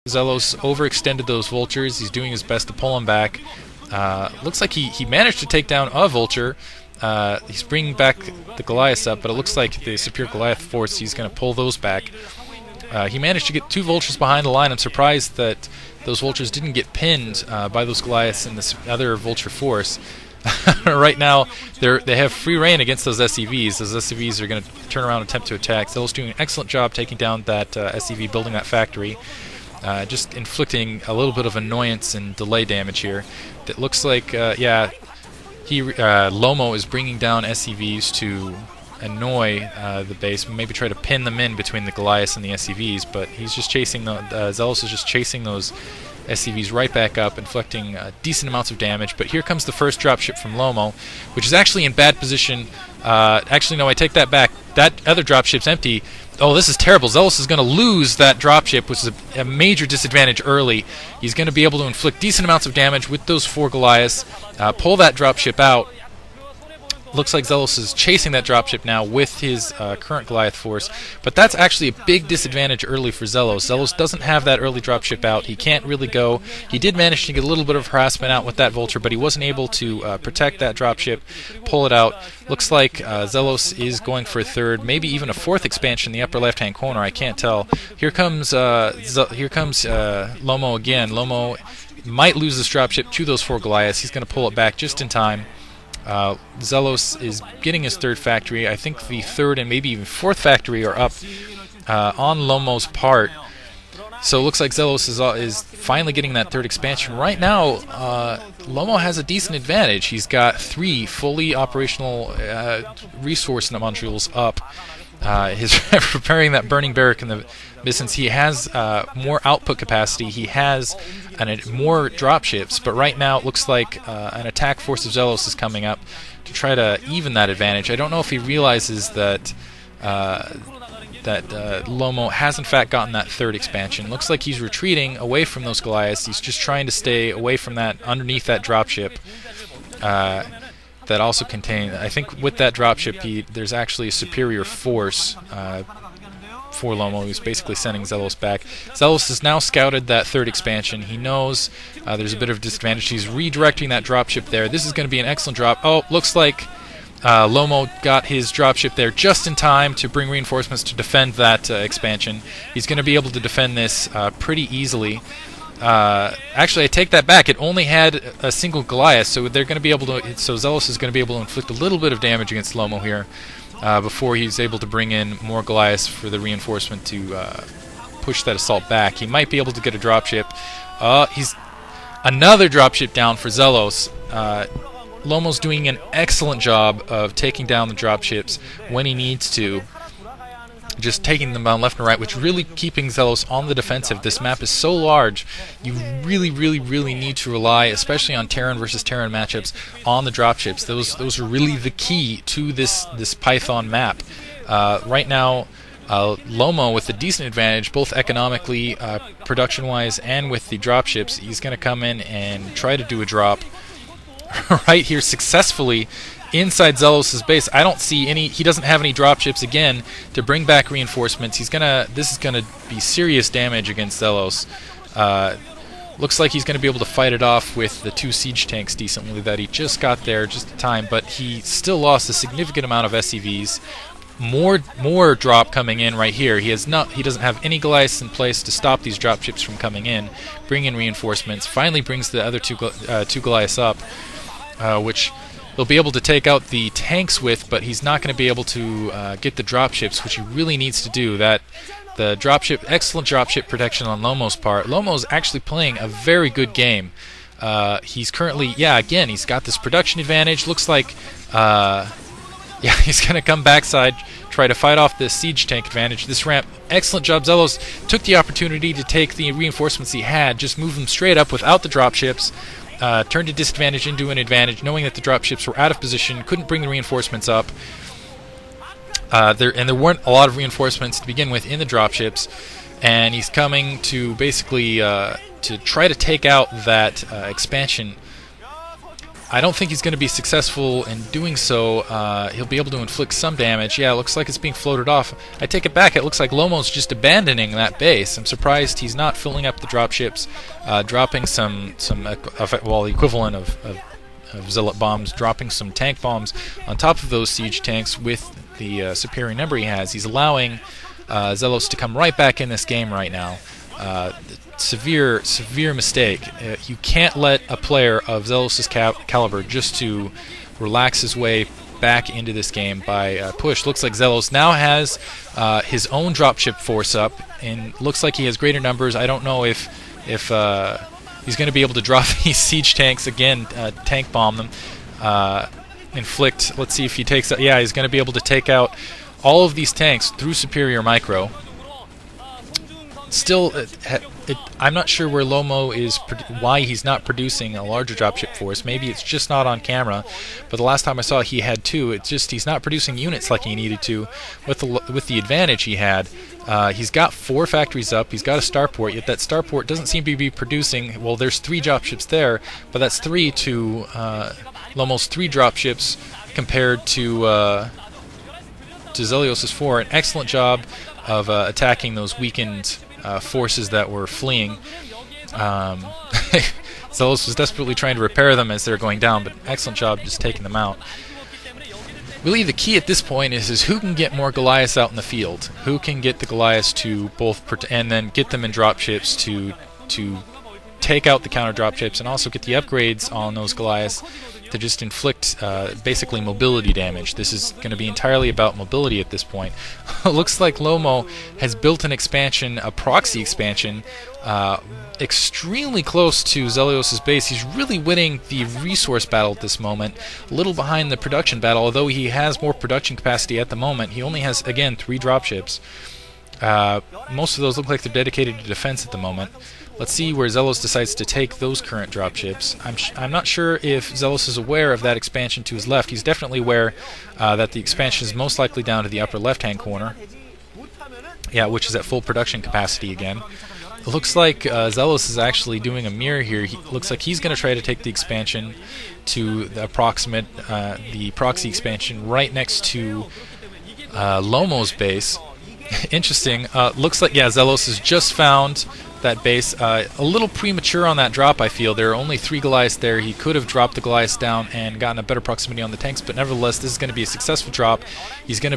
Xellos overextended those vultures. He's doing his best to pull them back. Looks like he managed to take down a vulture. He's bringing back the Goliaths up, but it looks like the superior Goliath force, he's going to pull those back. He managed to get 2 vultures behind the line. I'm surprised that those vultures didn't get pinned by those Goliaths and this other vulture force. Right now, they have free reign against those SCVs. Those SCVs are going to turn around and attempt to attack. Xellos doing an excellent job taking down that SCV, building that factory. Just inflicting a little bit of annoyance and delay damage here. It looks like, Lomo is bringing down SCVs to annoy the base, maybe try to pin them in between the Goliaths and the SCVs, but he's just chasing Xellos is just chasing those SCVs right back up, inflicting decent amounts of damage. But here comes the first dropship from Lomo, which is actually in bad position. Actually, no, I take that back. That other dropship's empty. Oh, this is terrible. Xellos is going to lose that dropship, which is a major disadvantage early. He's going to be able to inflict decent amounts of damage with those 4 Goliaths, pull that dropship out. Looks like Xellos is chasing that dropship now with his current Goliath force, but that's actually a big disadvantage early for Xellos. Xellos doesn't have that early dropship out. He can't really go. He did manage to get a little bit of harassment out with that vulture, but he wasn't able to protect that dropship, pull it out. Looks like Xellos is going for a 3rd, maybe even a 4th expansion in the upper left-hand corner. I can't tell. Here comes Lomo again. Lomo might lose this dropship to those 4 Goliaths. He's going to pull it back just in time. Xellos is getting his 3rd factory. I think the 3rd and maybe even 4th factory are up on Lomo's part. So it looks like Xellos is finally getting that 3rd expansion. Right now, Lomo has a decent advantage. He's got 3 fully operational resource modules up. He's preparing that burning barrack in the distance. He has more output capacity. He has more dropships, but right now it looks like an attack force of Xellos is coming up to try to even that advantage. I don't know if he realizes that Lomo has in fact gotten that 3rd expansion. Looks like he's retreating away from those Goliaths. He's just trying to stay away from that, underneath that dropship. That also contain, I think with that dropship, there's actually a superior force for Lomo, who's basically sending Xellos back. Xellos has now scouted that 3rd expansion. He knows there's a bit of disadvantage. He's redirecting that dropship there. This is going to be an excellent drop. Oh, looks like Lomo got his dropship there just in time to bring reinforcements to defend that expansion. He's going to be able to defend this pretty easily. Actually, I take that back. It only had a single Goliath, so they're going to be able to. So Xellos is going to be able to inflict a little bit of damage against Lomo here before he's able to bring in more Goliaths for the reinforcement to push that assault back. He might be able to get a dropship. He's another dropship down for Xellos. Lomo's doing an excellent job of taking down the dropships when he needs to. Just taking them down left and right, which really keeping Xellos on the defensive. This map is so large, you really need to rely, especially on Terran versus Terran matchups, on the dropships. Those are really the key to this Python map. Right now, Lomo with a decent advantage, both economically, production-wise, and with the dropships. He's going to come in and try to do a drop right here successfully inside Xellos' base. I don't see any. He doesn't have any dropships again to bring back reinforcements. This is gonna be serious damage against Xellos. Looks like he's gonna be able to fight it off with the 2 siege tanks decently that he just got there just in time. But he still lost a significant amount of SCVs. More drop coming in right here. He doesn't have any Goliaths in place to stop these dropships from coming in. Bring in reinforcements. Finally brings the other 2 Goliaths up, which he'll be able to take out the tanks with, but he's not going to be able to get the dropships, which he really needs to do. Excellent dropship protection on Lomo's part. Lomo's actually playing a very good game. He's currently, again, he's got this production advantage. Looks like, he's going to come backside, try to fight off this siege tank advantage. This ramp, excellent job. Xellos took the opportunity to take the reinforcements he had, just move them straight up without the dropships. Turned a disadvantage into an advantage, knowing that the dropships were out of position, couldn't bring the reinforcements up. There weren't a lot of reinforcements to begin with in the dropships, and he's coming to basically to try to take out that expansion. I don't think he's going to be successful in doing so. He'll be able to inflict some damage. Yeah, it looks like it's being floated off. I take it back. It looks like Lomo's just abandoning that base. I'm surprised he's not filling up the dropships, dropping the equivalent of Zealot bombs, dropping some tank bombs on top of those siege tanks with the superior number he has. He's allowing Xellos to come right back in this game right now. Severe mistake. You can't let a player of Xellos' caliber just to relax his way back into this game by push. Looks like Xellos now has his own dropship force up, and looks like he has greater numbers. I don't know if he's going to be able to drop these siege tanks again, tank bomb them, inflict. Let's see if he takes out. Yeah, he's going to be able to take out all of these tanks through superior micro. Still, I'm not sure where Lomo is, why he's not producing a larger dropship force. Maybe it's just not on camera, but the last time I saw he had 2. It's just he's not producing units like he needed to with the advantage he had. He's got 4 factories up, he's got a starport, yet that starport doesn't seem to be producing. Well, there's 3 dropships there, but that's 3 to Lomo's 3 dropships compared to Xellos' 4. An excellent job of attacking those weakened forces that were fleeing. Xellos was desperately trying to repair them as they're going down, but excellent job just taking them out. Really, the key at this point is who can get more Goliaths out in the field, who can get the Goliaths to both and then get them in dropships to take out the counter dropships and also get the upgrades on those Goliaths to just inflict basically mobility damage. This is going to be entirely about mobility at this point. Looks like Lomo has built an expansion, a proxy expansion, extremely close to Xellos' base. He's really winning the resource battle at this moment, a little behind the production battle, although he has more production capacity at the moment. He only has, again, 3 dropships. Most of those look like they're dedicated to defense at the moment. Let's see where Xellos decides to take those current dropships. I'm not sure if Xellos is aware of that expansion to his left. He's definitely aware that the expansion is most likely down to the upper left-hand corner. Yeah, which is at full production capacity again. It looks like Xellos is actually doing a mirror here. Looks like he's going to try to take the expansion to the the proxy expansion right next to Lomo's base. Interesting. Looks like, yeah, Xellos has just found that base. A little premature on that drop, I feel. There are only 3 Goliaths there. He could have dropped the Goliaths down and gotten a better proximity on the tanks, but nevertheless, this is going to be a successful drop. He's going to be